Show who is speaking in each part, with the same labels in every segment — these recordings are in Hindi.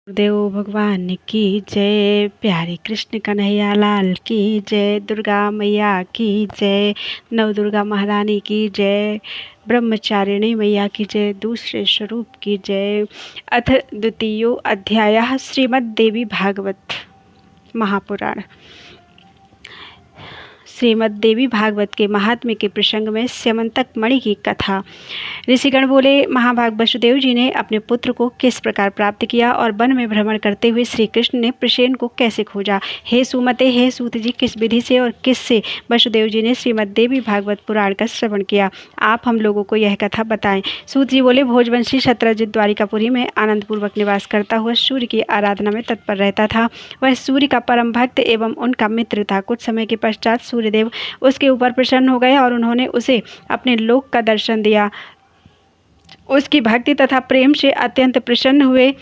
Speaker 1: देव भगवान की जय, प्यारे कृष्ण कन्हैया लाल की जय, दुर्गा मैया की जय, नव दुर्गा महारानी की जय, ब्रह्मचारिणी मैया की जय, दूसरे स्वरूप की जय। अथ द्वितीयो अध्यायः श्रीमद्देवी भागवत महापुराण। श्रीमद् देवी भागवत के महात्म्य के प्रसंग में स्यमंतक मणि की कथा। ऋषिगण बोले, महाभाग वसुदेव जी ने अपने पुत्र को किस प्रकार प्राप्त किया और वन में भ्रमण करते हुए श्री कृष्ण ने प्रसेन को कैसे खोजा। हे सुमते, हे सूत जी, किस विधि से और किस से वसुदेव जी ने श्रीमद् देवी भागवत पुराण का श्रवण किया, आप हम लोगों को यह कथा बताएं। सूत जी बोले, भोजवंशी शत्रजित द्वारिकापुरी में आनंद पूर्वक निवास करता हुआ सूर्य की आराधना में तत्पर रहता था। वह सूर्य का परम भक्त एवं उनका मित्र था। कुछ समय के पश्चात सूर्यदेव उसके ऊपर प्रसन्न हो गए और उन्होंने उसे अपने लोक का दर्शन दिया। उसकी भक्ति तथा प्रेम से अत्यंत प्रसन्न हुए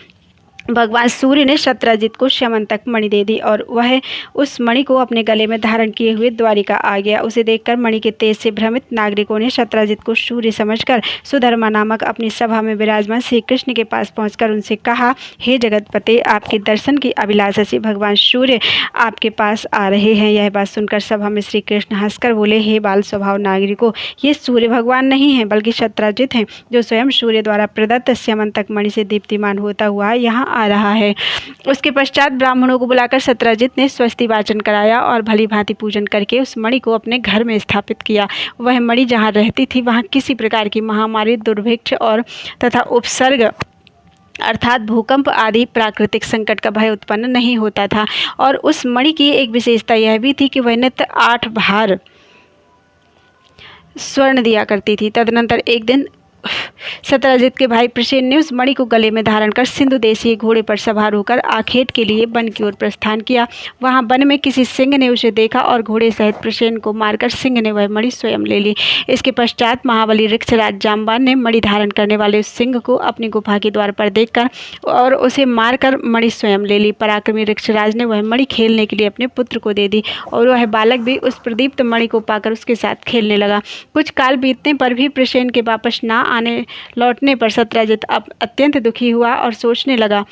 Speaker 1: भगवान सूर्य ने शत्रजित को स्यमंतक मणि दे दी और वह उस मणि को अपने गले में धारण किए हुए द्वारिका आ गया। उसे देखकर मणि के तेज से भ्रमित नागरिकों ने शत्रजित को सूर्य समझकर सुधर्मा नामक अपनी सभा में विराजमान श्री कृष्ण के पास पहुंचकर उनसे कहा, हे जगतपते, आपके दर्शन की अभिलाषा से भगवान सूर्य आपके पास आ रहे हैं। यह बात सुनकर सभा में श्री कृष्ण हंसकर बोले, हे बाल स्वभाव नागरिकों, ये सूर्य भगवान नहीं है बल्कि शत्रजित हैं, जो स्वयं सूर्य द्वारा प्रदत्त स्यमंतक मणि से दीप्तिमान होता हुआ यहाँ आ रहा है। उसके पश्चात ब्राह्मणों को बुलाकर शत्रजित ने स्वस्ति वाचन कराया और भली भांति पूजन करके उस मणि को अपने घर में स्थापित किया। वह मणि जहाँ रहती थी वहाँ किसी प्रकार की महामारी, दुर्भिक्ष और तथा उपसर्ग अर्थात भूकंप आदि प्राकृतिक संकट का भय उत्पन्न नहीं होता था। और उस मणि की एक विशेषता यह भी थी कि वह नित्य 8 भार स्वर्ण दिया करती थी। तदनंतर एक दिन शत्रजित के भाई प्रसेन ने उस मणि को गले में धारण कर सिंधु देशीय घोड़े पर सवार होकर आखेट के लिए वन की ओर प्रस्थान किया। वहां वन में किसी सिंह ने उसे देखा और घोड़े सहित प्रसेन को मारकर सिंह ने वह मणि स्वयं ले ली। इसके पश्चात महाबली ऋक्षराज जाम्बान ने मणि धारण करने वाले उस सिंह को अपनी गुफा के द्वार पर देखकर और उसे मारकर मणि स्वयं ले ली। पराक्रमी ऋक्षराज ने वह मणि खेलने के लिए अपने पुत्र को दे दी और वह बालक भी उस प्रदीप्त मणि को पाकर उसके साथ खेलने लगा। कुछ काल बीतने पर भी प्रसेन के वापस ना लौटने पर शत्रजित अब अत्यंत दुखी हुआ और सोचने लगा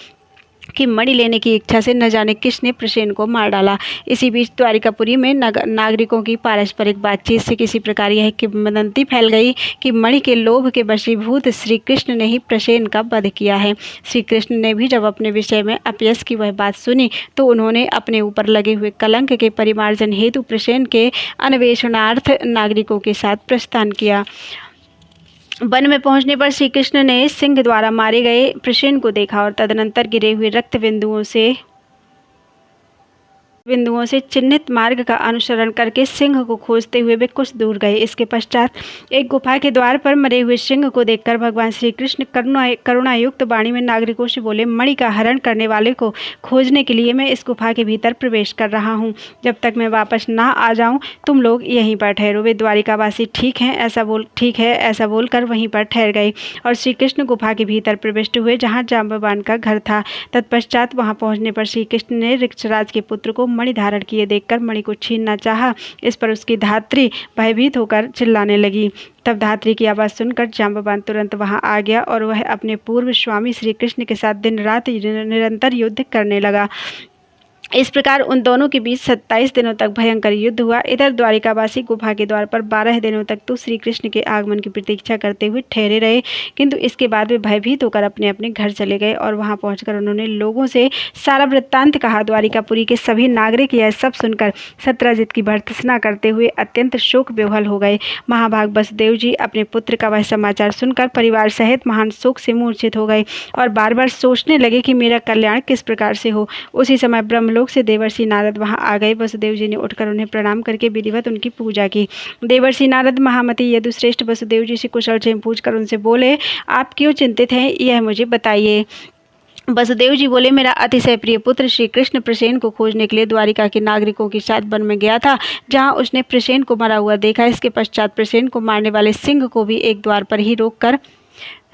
Speaker 1: कि मणि लेने की इच्छा से न जाने किसने प्रसेन को मार डाला। इसी बीच द्वारिकापुरी में नागरिकों की पारस्परिक बातचीत से किसी प्रकार यह किंवदंती फैल गई कि मणि के लोभ के वशीभूत श्री कृष्ण ने ही प्रसेन का वध किया है। श्री कृष्ण ने भी जब अपने विषय में अपयश की वह बात सुनी तो उन्होंने अपने ऊपर लगे हुए कलंक के परिमार्जन हेतु प्रसेन के अन्वेषणार्थ नागरिकों के साथ प्रस्थान किया। वन में पहुंचने पर श्री कृष्ण ने सिंह द्वारा मारे गए प्रसेन को देखा और तदनंतर गिरे हुए रक्त बिंदुओं से चिन्हित मार्ग का अनुसरण करके सिंह को खोजते हुए वे कुछ दूर गए। इसके पश्चात एक गुफा के द्वार पर मरे हुए सिंह को देखकर भगवान श्री कृष्ण करुणायुक्त वाणी में नागरिकों से बोले, मणि का हरण करने वाले को खोजने के लिए मैं इस गुफा के भीतर प्रवेश कर रहा हूँ। जब तक मैं वापस ना आ जाऊँ तुम लोग यहीं पर ठहरो। वे द्वारिकावासी ठीक है ऐसा बोलकर वहीं पर ठहर गए और श्री कृष्ण गुफा के भीतर प्रविष्ट हुए जहाँ जाम्बवान का घर था। तत्पश्चात वहाँ पहुँचने पर श्री कृष्ण ने ऋक्षराज के पुत्र को मणि धारण किए देखकर मणि को छीनना चाहा। इस पर उसकी धात्री भयभीत होकर चिल्लाने लगी। तब धात्री की आवाज़ सुनकर जाम्बवान तुरंत वहां आ गया और वह अपने पूर्व स्वामी श्री कृष्ण के साथ दिन रात निरंतर युद्ध करने लगा। इस प्रकार उन दोनों के बीच 27 दिनों तक भयंकर युद्ध हुआ। इधर द्वारिकावासी गुफा के द्वार पर 12 दिनों तक तो श्री कृष्ण के आगमन की प्रतीक्षा करते हुए ठहरे रहे, किंतु इसके बाद वे भयभीत होकर अपने अपने घर चले गए और वहां पहुंचकर उन्होंने लोगों से सारा वृत्तांत कहा। द्वारिकापुरी के सभी नागरिक यह सब सुनकर शत्रजित की भर्त्सना करते हुए अत्यंत शोक विह्वल हो गए। महाभाग वसुदेव जी अपने पुत्र का वह समाचार सुनकर परिवार सहित महान शोक से मूर्छित हो गए और बार बार सोचने लगे कि मेरा कल्याण किस प्रकार से हो। उसी समय ब्रह्मलोक से देवर्षि नारद वहां आ गए। वसुदेव जी ने उठकर उन्हें प्रणाम करके विधिवत उनकी पूजा की। देवर्षि नारद महामति यदुश्रेष्ठ वसुदेव जी से कुशल क्षेम पूछकर उनसे बोले, आप क्यों चिंतित हैं, यह मुझे बताइए। वसुदेव जी बोले, मेरा अतिशय प्रिय पुत्र श्री कृष्ण प्रसेन को खोजने के लिए द्वारिका के नागरिकों के साथ वन में गया था, जहां उसने प्रसेन को मरा हुआ देखा। इसके पश्चात प्रसेन को मारने वाले सिंह को भी एक द्वार पर ही रोककर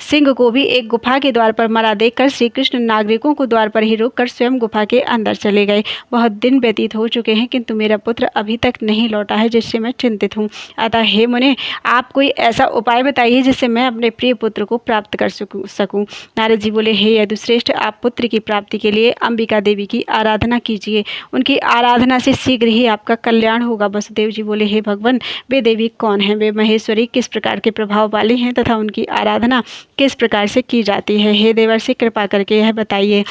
Speaker 1: सिंह को भी एक गुफा के द्वार पर मरा देखकर श्री कृष्ण नागरिकों को द्वार पर ही रोककर स्वयं गुफा के अंदर चले गए। बहुत दिन व्यतीत हो चुके हैं किंतु मेरा पुत्र अभी तक नहीं लौटा है, जिससे मैं चिंतित हूँ। अतः हे मुने, आप कोई ऐसा उपाय बताइए जिससे मैं अपने प्रिय पुत्र को प्राप्त कर सकूं। नारद जी बोले, हे यदुश्रेष्ठ, आप पुत्र की प्राप्ति के लिए अंबिका देवी की आराधना कीजिए। उनकी आराधना से शीघ्र ही आपका कल्याण होगा। वसुदेव जी बोले, हे भगवान, वे देवी कौन है? वे महेश्वरी किस प्रकार के प्रभाव वाली हैं तथा उनकी आराधना किस प्रकार से की जाती है? हे देवर्षि, कृपा करके यह बताइए।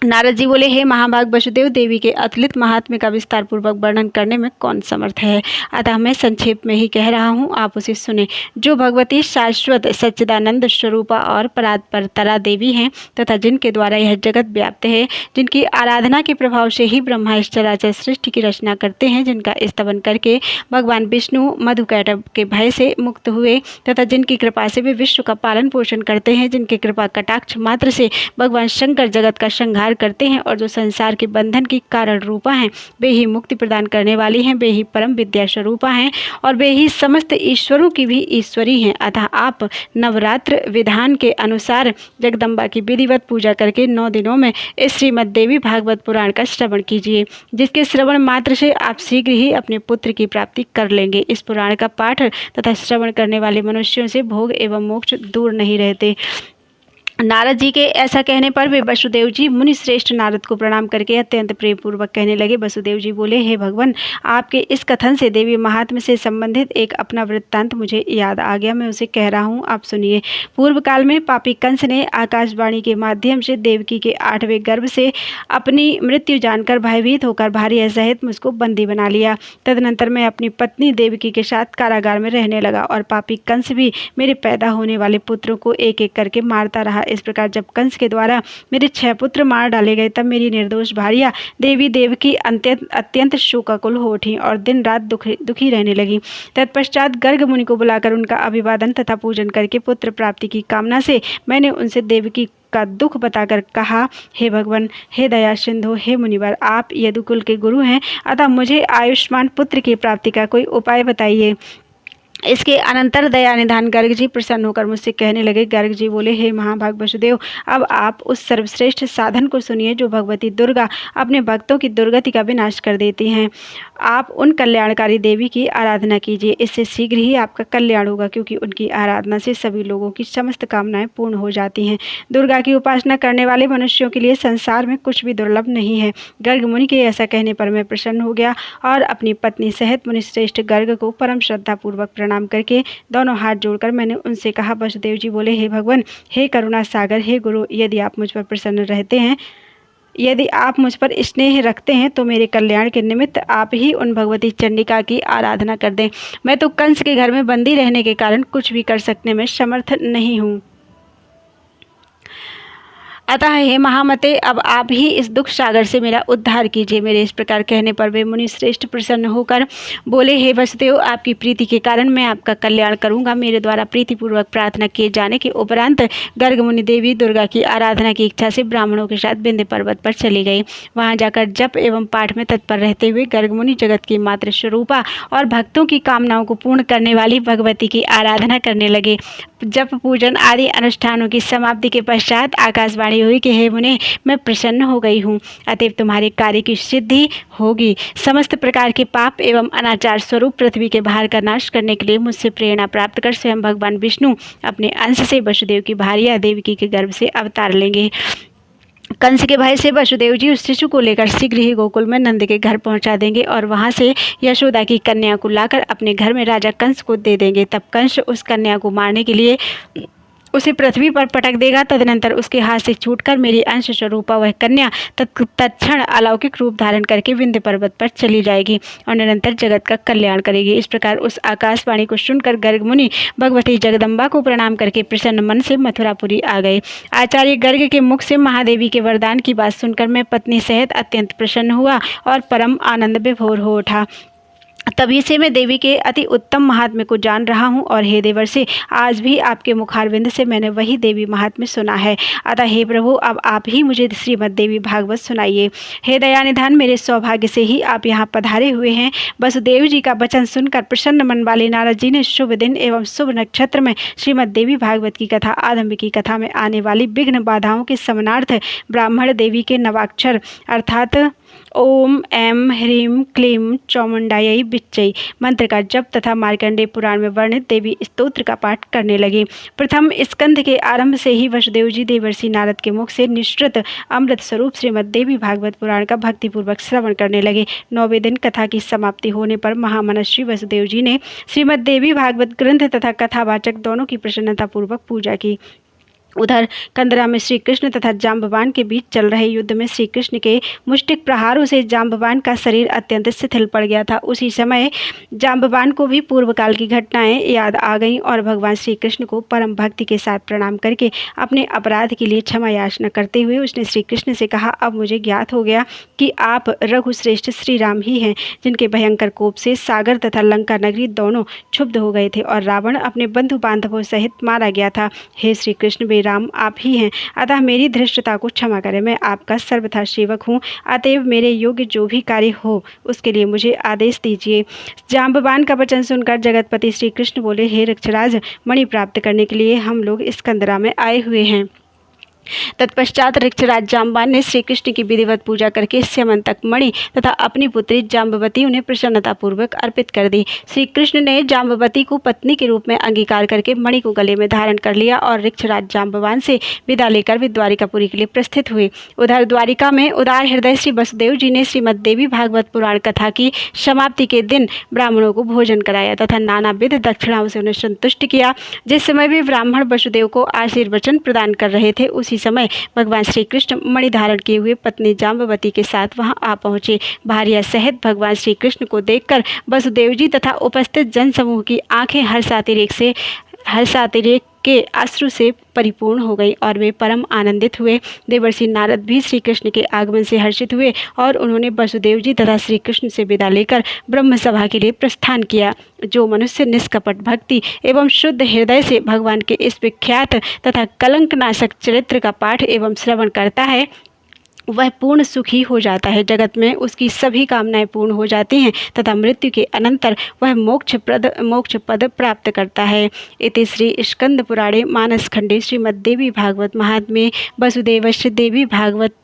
Speaker 1: नारद जी बोले, हे महाभाग वसुदेव, देवी के अतुलित महात्म्य का विस्तार पूर्वक वर्णन करने में कौन समर्थ है? अतः मैं संक्षेप में ही कह रहा हूँ, आप उसे सुने। जो भगवती शाश्वत सच्चिदानंद स्वरूपा और परात्परतरा देवी हैं तथा जिनके द्वारा यह जगत व्याप्त है, जिनकी आराधना के प्रभाव से ही ब्रह्मा इस चराचर सृष्टि की रचना करते हैं, जिनका स्तवन करके भगवान विष्णु मधुकैटभ के भय से मुक्त हुए तथा जिनकी कृपा से वे विश्व का पालन पोषण करते हैं, जिनके कृपा कटाक्ष मात्र से भगवान शंकर जगत का संहार करते हैं और जो संसार के बंधन की कारण रूपा हैं, वे ही मुक्ति प्रदान करने वाली हैं, वे ही परम विद्या स्वरूपा हैं और वे ही समस्त ईश्वरों की भी ईश्वरी हैं। अतः आप नवरात्र विधान के अनुसार जगदम्बा की विधिवत पूजा करके 9 दिनों में इस श्रीमद् देवी भागवत पुराण का श्रवण कीजिए, जिसके श्रवण मात्र से आप शीघ्र ही अपने पुत्र की प्राप्ति कर लेंगे। इस पुराण का पाठ तथा श्रवण करने वाले मनुष्यों से भोग एवं मोक्ष दूर नहीं रहते। नारद जी के ऐसा कहने पर वे वसुदेव जी मुनि श्रेष्ठ नारद को प्रणाम करके अत्यंत प्रेम पूर्वक कहने लगे। वसुदेव जी बोले, हे भगवान, आपके इस कथन से देवी महात्म्य से संबंधित एक अपना वृत्तांत मुझे याद आ गया, मैं उसे कह रहा हूँ, आप सुनिए। पूर्व काल में पापी कंस ने आकाशवाणी के माध्यम से देवकी के 8वें गर्भ से अपनी मृत्यु जानकर भयभीत होकर भार्या सहित मुझको बंदी बना लिया। तदनंतर मैं अपनी पत्नी देवकी के साथ कारागार में रहने लगा और पापी कंस भी मेरे पैदा होने वाले पुत्रों को एक एक करके मारता रहा। इस प्रकार जब कंस के द्वारा मेरे 6 पुत्र मार डाले गए, तब मेरी निर्दोष भार्या देवी देवकी अत्यंत शोकाकुल हो उठी और दिन रात दुखी रहने लगी। तत्पश्चात गर्ग मुनि को बुलाकर उनका अभिवादन तथा पूजन करके पुत्र प्राप्ति की कामना से मैंने उनसे देवकी का दुख बताकर कहा, हे भगवान, हे दया सिंधु, हे मुनिवर, आप यदुकुल के गुरु हैं, अतः मुझे आयुष्मान पुत्र की प्राप्ति का कोई उपाय बताइए। इसके अनंतर दयानिधान गर्ग जी प्रसन्न होकर मुझसे कहने लगे। गर्ग जी बोले, हे महाभाग वसुदेव, अब आप उस सर्वश्रेष्ठ साधन को सुनिए जो भगवती दुर्गा अपने भक्तों की दुर्गति का विनाश कर देती हैं। आप उन कल्याणकारी देवी की आराधना कीजिए, इससे शीघ्र ही आपका कल्याण होगा, क्योंकि उनकी आराधना से सभी लोगों की समस्त कामनाएं पूर्ण हो जाती हैं। दुर्गा की उपासना करने वाले मनुष्यों के लिए संसार में कुछ भी दुर्लभ नहीं है। गर्ग मुनि के ऐसा कहने पर मैं प्रसन्न हो गया और अपनी पत्नी सहित मुनिश्रेष्ठ गर्ग को परम श्रद्धापूर्वक प्रणाम करके दोनों हाथ जोड़कर मैंने उनसे कहा। वसुदेव जी बोले, हे भगवान, हे करुणा सागर, हे गुरु, यदि आप मुझ पर प्रसन्न रहते हैं, यदि आप मुझ पर स्नेह रखते हैं तो मेरे कल्याण के निमित्त आप ही उन भगवती चंडिका की आराधना कर दें। मैं तो कंस के घर में बंदी रहने के कारण कुछ भी कर सकने में समर्थ नहीं हूँ। अतः हे महामते, अब आप ही इस दुख सागर से मेरा उद्धार कीजिए। मेरे इस प्रकार कहने पर वे मुनि श्रेष्ठ प्रसन्न होकर बोले, हे वसुदेव, आपकी प्रीति के कारण मैं आपका कल्याण करूंगा। मेरे द्वारा प्रीतिपूर्वक प्रार्थना किए जाने के उपरांत गर्ग मुनि देवी दुर्गा की आराधना की इच्छा से ब्राह्मणों के साथ विंध्य पर्वत पर चली गई। वहां जाकर जप एवं पाठ में तत्पर रहते हुए गर्ग मुनि जगत की मातृ स्वरूपा और भक्तों की कामनाओं को पूर्ण करने वाली भगवती की आराधना करने लगे। जप पूजन आदि अनुष्ठानों की समाप्ति के पश्चात आकाशवाणी हुई कि हे मुने, मैं प्रसन्न हो गई हूँ, अतएव तुम्हारे कार्य की सिद्धि होगी। समस्त प्रकार के पाप एवं अनाचार स्वरूप पृथ्वी के भार का नाश करने के लिए मुझसे प्रेरणा प्राप्त कर स्वयं भगवान विष्णु अपने अंश से वसुदेव की भार्या देवकी के गर्भ से अवतार लेंगे। कंस के भय से वसुदेव जी उस शिशु को लेकर शीघ्र ही गोकुल में नंद के घर पहुंचा देंगे और वहां से यशोदा की कन्या को लाकर अपने घर में राजा कंस को दे देंगे। तब कंस उस कन्या को मारने के लिए उसे पृथ्वी पर पटक देगा। तदनंतर उसके हाथ से छूटकर मेरी अंश स्वरूपा वह कन्या तत्क्षण अलौकिक रूप धारण करके विंध्य पर्वत पर चली जाएगी और निरंतर जगत का कल्याण करेगी। इस प्रकार उस आकाशवाणी को सुनकर गर्ग मुनि भगवती जगदम्बा को प्रणाम करके प्रसन्न मन से मथुरापुरी आ गए। आचार्य गर्ग के मुख से महादेवी के वरदान की बात सुनकर मैं पत्नी सहित अत्यंत प्रसन्न हुआ और परम आनंद विभोर हो उठा। तभी से मैं देवी के अति उत्तम महात्म्य को जान रहा हूँ और हे देवर्षि, आज भी आपके मुखारविंद से मैंने वही देवी महात्म्य सुना है। अतः हे प्रभु, अब आप ही मुझे श्रीमद् देवी भागवत सुनाइए। हे दयानिधान, मेरे सौभाग्य से ही आप यहाँ पधारे हुए हैं। वसुदेव जी का वचन सुनकर प्रसन्न मन वाले नारद जी ने शुभ दिन एवं शुभ नक्षत्र में श्रीमद् देवी भागवत की कथा आरंभ की। कथा में आने वाली विघ्न बाधाओं के समनार्थ ब्राह्मण देवी के नवाक्षर अर्थात ओम एम ह्रीम क्लीम चौमुंडाई बिच्चई मंत्र का जप तथा मार्कंडेय पुराण में वर्णित देवी स्तोत्र का पाठ करने लगी। प्रथम स्कंद के आरंभ से ही वसुदेव जी देवर्षि नारद के मुख से निश्चित अमृत स्वरूप श्रीमद् देवी भागवत पुराण का भक्तिपूर्वक श्रवण करने लगे। 9वें दिन कथा की समाप्ति होने पर महामनस्वी वसुदेव जी ने श्रीमद् देवी भागवत ग्रंथ तथा कथावाचक दोनों की प्रसन्नतापूर्वक पूजा की। उधर कंदरा में श्री कृष्ण तथा जाम्बवान के बीच चल रहे युद्ध में श्री कृष्ण के मुष्टिक प्रहारों से जाम्बवान का शरीर अत्यंत शिथिल पड़ गया था। उसी समय जाम्बवान को भी पूर्व काल की घटनाएं याद आ गईं और भगवान श्री कृष्ण को परम भक्ति के साथ प्रणाम करके अपने अपराध के लिए क्षमा याचना करते हुए उसने श्री कृष्ण से कहा, अब मुझे ज्ञात हो गया कि आप रघुश्रेष्ठ श्री राम ही हैं, जिनके भयंकर कोप से सागर तथा लंका नगरी दोनों क्षुब्ध हो गए थे और रावण अपने बंधु बांधवों सहित मारा गया था। हे श्री कृष्ण, राम आप ही हैं, अतः मेरी धृष्टता को क्षमा करें। मैं आपका सर्वथा सेवक हूँ, अतएव मेरे योग्य जो भी कार्य हो उसके लिए मुझे आदेश दीजिए। जाम्बवान का वचन सुनकर जगतपति श्री कृष्ण बोले, हे रक्षराज, मणि प्राप्त करने के लिए हम लोग इस कंदरा में आए हुए हैं। तत्पश्चात ऋक्षराज जाम्बान ने श्री कृष्ण की विधिवत पूजा करके स्यमंतक मणि तथा अपनी पुत्री जाम्बवती उन्हें प्रसन्नतापूर्वक अर्पित कर दी। श्री कृष्ण ने जाम्बवती को पत्नी के रूप में अंगीकार करके मणि को गले में धारण कर लिया और ऋक्षराज जाम्बवान से विदा लेकर वे द्वारिकापुरी के लिए प्रस्थित हुए। उधर द्वारिका में उदार हृदय श्री वसुदेव जी ने श्रीमद् देवी भागवत पुराण कथा की समाप्ति के दिन ब्राह्मणों को भोजन कराया तथा नानाविध दक्षिणाओं से उन्हें संतुष्ट किया। जिस समय भी ब्राह्मण वसुदेव को आशीर्वचन प्रदान कर रहे थे, उसी समय भगवान श्री कृष्ण मणि धारण किए हुए पत्नी जाम्बवती के साथ वहां आ पहुंचे। भार्या सहित भगवान श्री कृष्ण को देखकर वसुदेव जी तथा उपस्थित जन समूह की आंखें हर्षातिरेक के अश्रु से परिपूर्ण हो गई और वे परम आनंदित हुए। देवर्षि नारद भी श्री कृष्ण के आगमन से हर्षित हुए और उन्होंने वसुदेव जी तथा श्री कृष्ण से विदा लेकर ब्रह्म सभा के लिए प्रस्थान किया। जो मनुष्य निष्कपट भक्ति एवं शुद्ध हृदय से भगवान के इस विख्यात तथा कलंकनाशक चरित्र का पाठ एवं श्रवण करता है, वह पूर्ण सुखी हो जाता है। जगत में उसकी सभी कामनाएं पूर्ण हो जाती हैं तथा मृत्यु के अनंतर वह मोक्ष पद प्राप्त करता है। इति श्री स्कंद पुराणे मानसखंडे श्रीमद्देवी भागवत महात्म्ये वसुदेवस्य देवी भागवत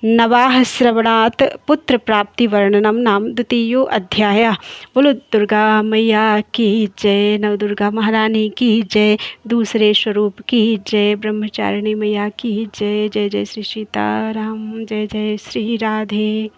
Speaker 1: नवाह श्रवणात् पुत्र प्राप्ति वर्णनम नाम द्वितीयो अध्याय। बोलो दुर्गा मैया की जय, नवदुर्गा महारानी की जय, दूसरे स्वरूप की जय, ब्रह्मचारिणी मैया की जय। जय जय श्री सीताराम, जय जय श्री राधे।